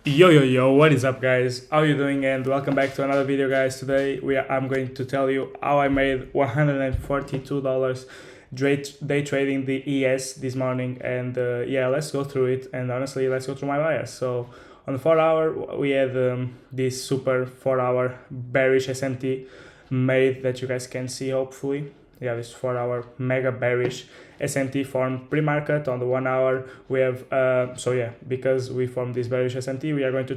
Yo, what is up, guys? How you doing? And welcome back to another video, guys. Today I'm going to tell you how I made $142 day trading the ES this morning. And yeah, let's go through it. And honestly, let's go through my bias. So on the 4 hour, we had this super 4 hour bearish SMT made that you guys can see, hopefully. Yeah, this 4 hour mega bearish SMT formed pre-market. On the 1 hour we have so yeah, because we formed this bearish SMT, we are going to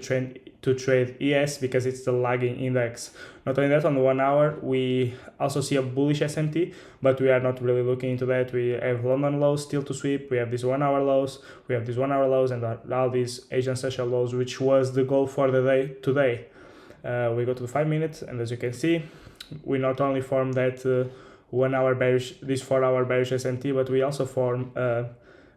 trade ES because it's the lagging index. Not only that, on the 1 hour we also see a bullish SMT, but we are not really looking into that. We have London lows still to sweep, we have these 1 hour lows, we have these 1 hour lows, and all these Asian social lows, which was the goal for the day today. We go to the 5 minutes, and as you can see, we not only form that 1 hour bearish, this 4 hour bearish SMT, but we also form a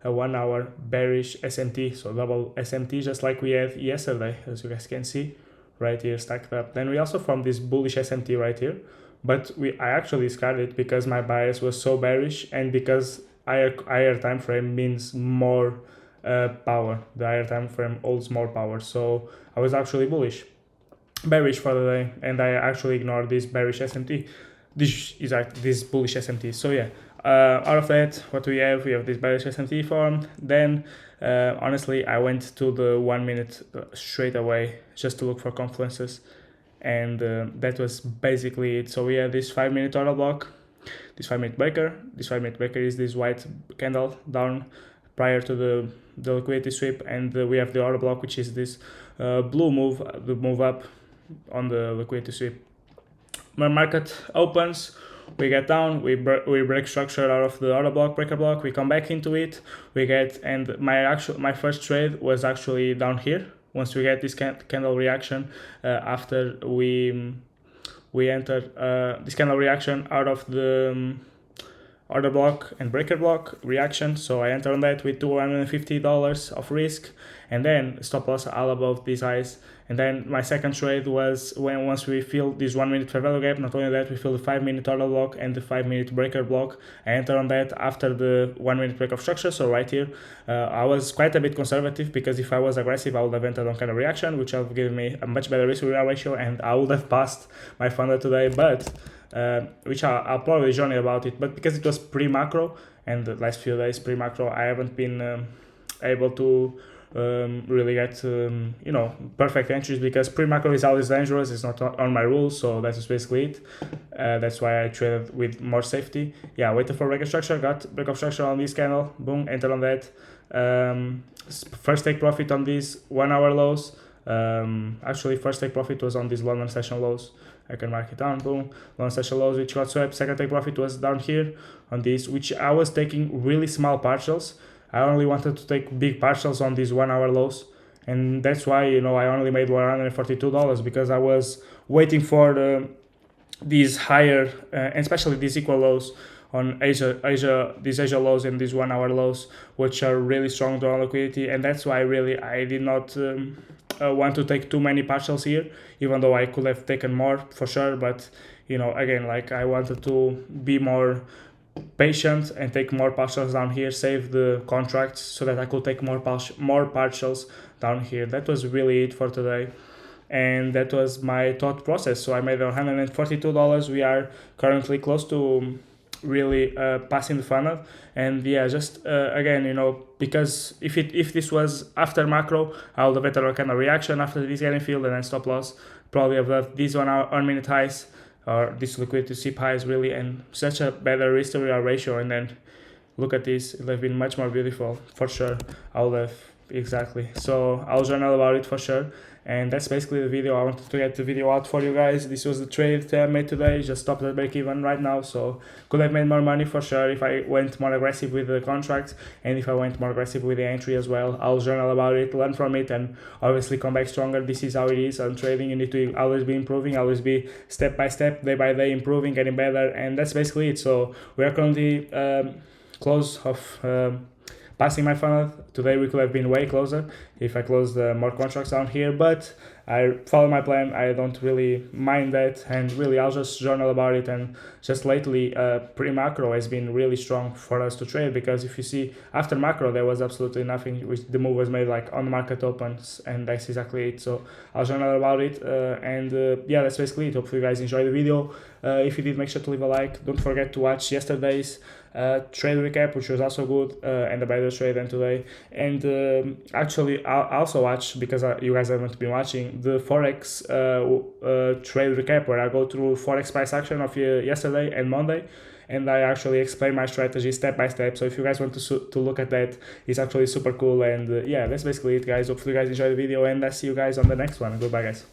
1 hour bearish SMT, so double SMT, just like we had yesterday, as you guys can see right here stacked up. Then we also formed this bullish SMT right here, but I actually discarded it because my bias was so bearish, and because higher time frame means more power. The higher time frame holds more power, so I was actually bearish for the day, and I actually ignored this bearish SMT. This bullish SMT. So yeah, out of that, what we have this bearish SMT formed. Then honestly, I went to the 1 minute straight away just to look for confluences, and that was basically it. So we have this 5 minute order block, this 5 minute breaker. This 5 minute breaker is this white candle down prior to the liquidity sweep, and we have the order block, which is this blue move, the move up on the liquidity sweep. When market opens, we get down, we break structure out of the order block, breaker block, we come back into it, and my first trade was actually down here. Once we get this candle reaction, after we enter this candle reaction out of the order block and breaker block reaction, so I enter on that with $250 of risk, and then stop loss all above these highs. And then my second trade was once we fill this 1 minute fair value gap. Not only that, we fill the 5 minute order block and the 5 minute breaker block. I enter on that after the 1 minute break of structure. So right here, I was quite a bit conservative, because if I was aggressive, I would have entered on kind of reaction, which would have given me a much better risk reward ratio, and I would have passed my funnel today. But which I'll probably journey about it, but because it was pre-macro, and the last few days pre-macro, I haven't been able to really get perfect entries, because pre-macro is always dangerous. It's not on my rules, so that's basically it. That's why I traded with more safety. Yeah, waited for break of structure, got break of structure on this candle, boom, enter on that. First take profit on these 1 hour lows. Actually, first take profit was on these London session lows. I can mark it down, boom, London session lows, which got swept. Second take profit was down here on this, which I was taking really small partials. I only wanted to take big partials on these 1 hour lows, and that's why I only made $142, because I was waiting for these higher and especially these equal lows on these Asia lows and these 1 hour lows, which are really strong to liquidity. And that's why I did not want to take too many partials here, even though I could have taken more for sure. But again, like, I wanted to be more patient and take more partials down here, save the contracts so that I could take more partials down here. That was really it for today, and that was my thought process. So I made $142. We are currently close to really passing the funnel. And yeah, just again, because if this was after macro, I would have better kind of reaction after this getting filled, and then stop loss probably have left these 1 minute highs, or this liquidity sweep highs, really, and such a better risk to reward ratio. And then look at this, it would have been much more beautiful for sure. I would have, exactly. So I'll journal about it for sure. And that's basically the video. I wanted to get the video out for you guys. This was the trade that I made today. Just stopped at break even right now, so could have made more money for sure if I went more aggressive with the contracts, and if I went more aggressive with the entry as well. I'll journal about it, learn from it, and obviously come back stronger. This is how it is on trading. You need to always be improving, always be step by step, day by day, improving, getting better, and that's basically it. So we are currently close of passing my funnel. Today we could have been way closer if I close the more contracts down here, but I follow my plan. I don't really mind that, and really I'll just journal about it. And just lately, pre-macro has been really strong for us to trade, because if you see after macro there was absolutely nothing, which the move was made like on market opens, and that's exactly it. So I'll journal about it, and yeah, that's basically it. Hopefully you guys enjoyed the video. If you did, make sure to leave a like. Don't forget to watch yesterday's trade recap, which was also good, and a better trade than today. And actually I'll also watch, because you guys haven't been watching, the forex trade recap, where I go through forex price action of yesterday and Monday, and I actually explain my strategy step by step. So if you guys want to look at that, it's actually super cool. And yeah, that's basically it, guys. Hopefully you guys enjoyed the video, and I'll see you guys on the next one. Goodbye, guys.